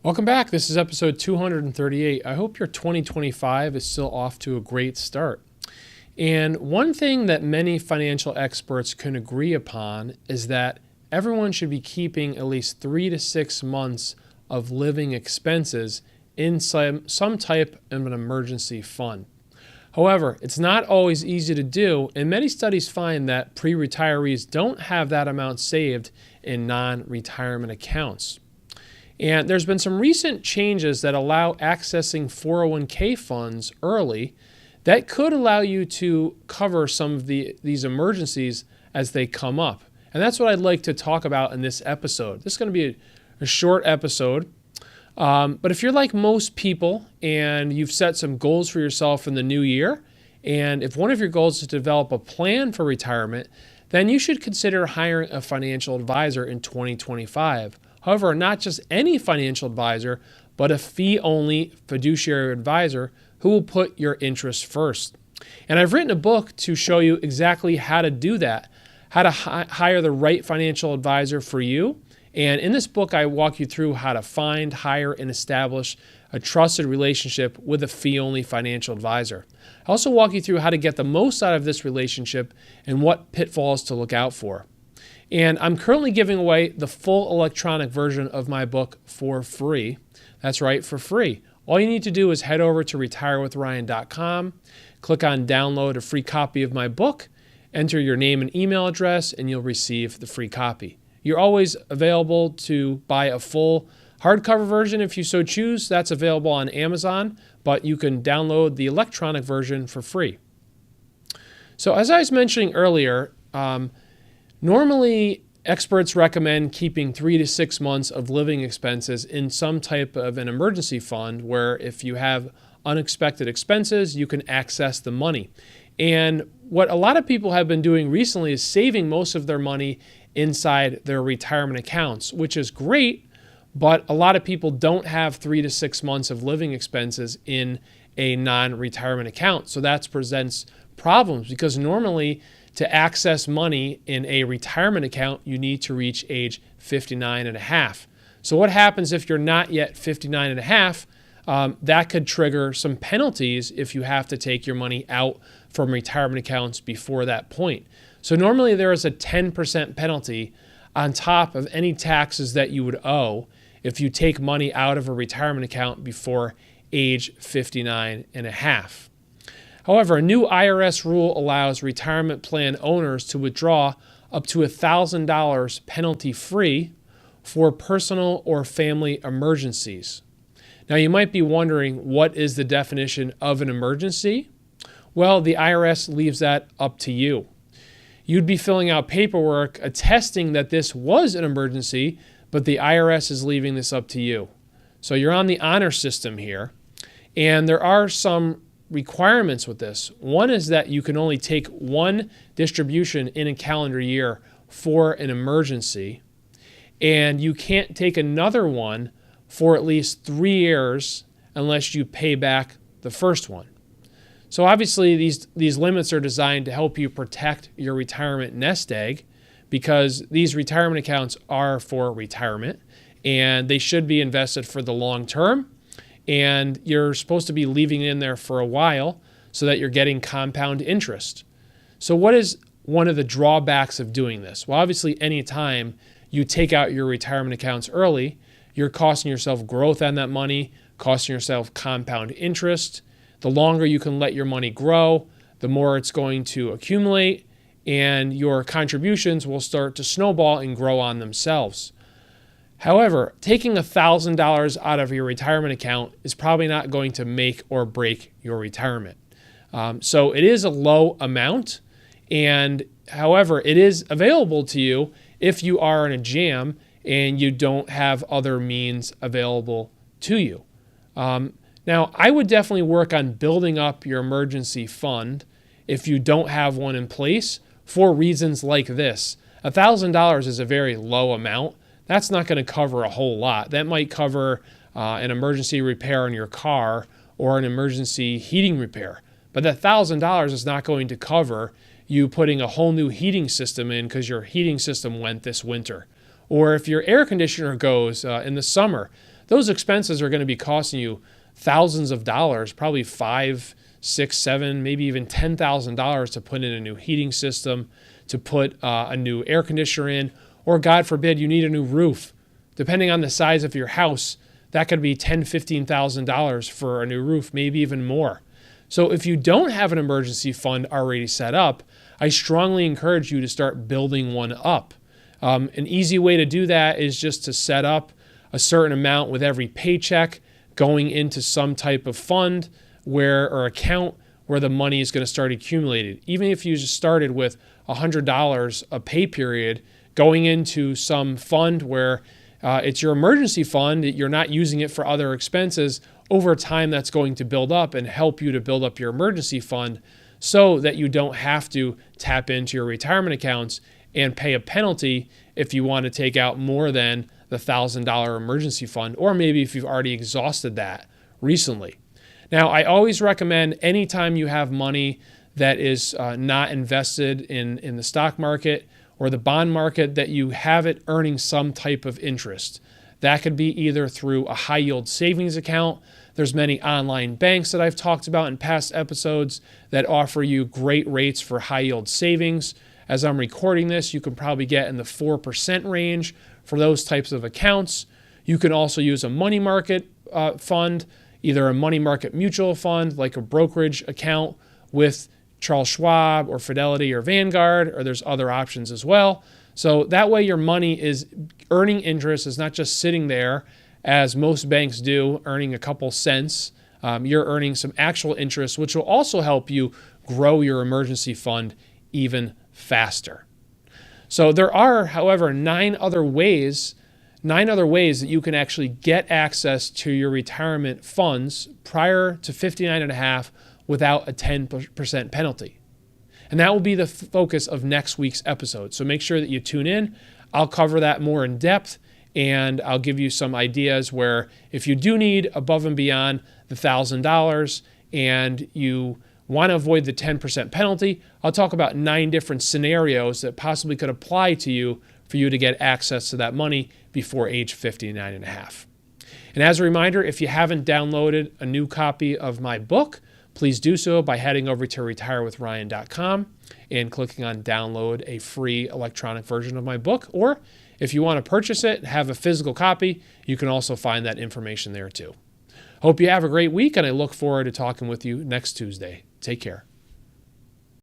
Welcome back. This is episode 238. I hope your 2025 is still off to a great start. And one thing that many financial experts can agree upon is that everyone should be keeping at least 3 to 6 months of living expenses in some type of an emergency fund. However, it's not always easy to do, and many studies find that pre-retirees don't have that amount saved in non-retirement accounts. And there's been some recent changes that allow accessing 401k funds early that could allow you to cover some of these emergencies as they come up. And that's what I'd like to talk about in this episode. This is going to be a short episode. But if you're like most people and you've set some goals for yourself in the new year, and if one of your goals is to develop a plan for retirement, then you should consider hiring a financial advisor in 2025. However, not just any financial advisor, but a fee-only fiduciary advisor who will put your interests first. And I've written a book to show you exactly how to do that, how to hire the right financial advisor for you. And in this book, I walk you through how to find, hire, and establish a trusted relationship with a fee-only financial advisor. I also walk you through how to get the most out of this relationship and what pitfalls to look out for. And I'm currently giving away the full electronic version of my book for free. That's right, for free. All you need to do is head over to retirewithryan.com, click on download a free copy of my book, enter your name and email address, and you'll receive the free copy. You're always available to buy a full hardcover version if you so choose. That's available on Amazon, but you can download the electronic version for free. So as I was mentioning earlier, normally experts recommend keeping 3 to 6 months of living expenses in some type of an emergency fund where if you have unexpected expenses, you can access the money. And what a lot of people have been doing recently is saving most of their money inside their retirement accounts, which is great, but a lot of people don't have 3 to 6 months of living expenses in a non-retirement account. So that presents problems because normally to access money in a retirement account, you need to reach age 59 and a half. So what happens if you're not yet 59 and a half? That could trigger some penalties if you have to take your money out from retirement accounts before that point. So normally there is a 10% penalty on top of any taxes that you would owe if you take money out of a retirement account before age 59 and a half. However, a new IRS rule allows retirement plan owners to withdraw up to $1,000 penalty-free for personal or family emergencies. Now, you might be wondering, what is the definition of an emergency? Well, the IRS leaves that up to you. You'd be filling out paperwork attesting that this was an emergency, but the IRS is leaving this up to you. So you're on the honor system here, and there are some requirements with this. One is that you can only take one distribution in a calendar year for an emergency, and you can't take another one for at least 3 years unless you pay back the first one. So obviously these limits are designed to help you protect your retirement nest egg because these retirement accounts are for retirement and they should be invested for the long term. And you're supposed to be leaving it in there for a while so that you're getting compound interest. So what is one of the drawbacks of doing this? Well, obviously, anytime you take out your retirement accounts early, you're costing yourself growth on that money, costing yourself compound interest. The longer you can let your money grow, the more it's going to accumulate, and your contributions will start to snowball and grow on themselves. However, taking $1,000 out of your retirement account is probably not going to make or break your retirement. So it is a low amount, and however, it is available to you if you are in a jam and you don't have other means available to you. Now, I would definitely work on building up your emergency fund if you don't have one in place for reasons like this. $1,000 is a very low amount. That's not going to cover a whole lot. That might cover an emergency repair on your car or an emergency heating repair. But that $1,000 is not going to cover you putting a whole new heating system in because your heating system went this winter. Or if your air conditioner goes in the summer, those expenses are going to be costing you thousands of dollars, probably $5, $6, $7, maybe even $10,000 to put in a new heating system, to put a new air conditioner in, or God forbid you need a new roof. Depending on the size of your house, that could be $10,000, $15,000 for a new roof, maybe even more. So if you don't have an emergency fund already set up, I strongly encourage you to start building one up. An easy way to do that is just to set up a certain amount with every paycheck going into some type of fund or account where the money is going to start accumulating. Even if you just started with $100 a pay period going into some fund where it's your emergency fund, you're not using it for other expenses, over time that's going to build up and help you to build up your emergency fund so that you don't have to tap into your retirement accounts and pay a penalty if you want to take out more than the $1,000 emergency fund, or maybe if you've already exhausted that recently. Now, I always recommend anytime you have money that is not invested in the stock market or the bond market, that you have it earning some type of interest. That could be either through a high yield savings account. There's many online banks that I've talked about in past episodes that offer you great rates for high yield savings. As I'm recording this, you can probably get in the 4% range for those types of accounts. You can also use a money market fund, either a money market mutual fund like a brokerage account with Charles Schwab or Fidelity or Vanguard, or there's other options as well. So that way your money is earning interest, is not just sitting there as most banks do, earning a couple cents. You're earning some actual interest, which will also help you grow your emergency fund even faster. So there are, however, 9 other ways that you can actually get access to your retirement funds prior to 59.5 without a 10% penalty. And that will be the focus of next week's episode. So make sure that you tune in. I'll cover that more in depth, and I'll give you some ideas where if you do need above and beyond the $1,000 and you want to avoid the 10% penalty, I'll talk about 9 different scenarios that possibly could apply to you for you to get access to that money before age 59.5. And as a reminder, if you haven't downloaded a new copy of my book, please do so by heading over to retirewithryan.com and clicking on download a free electronic version of my book. Or if you want to purchase it, have a physical copy, you can also find that information there too. Hope you have a great week, and I look forward to talking with you next Tuesday. Take care.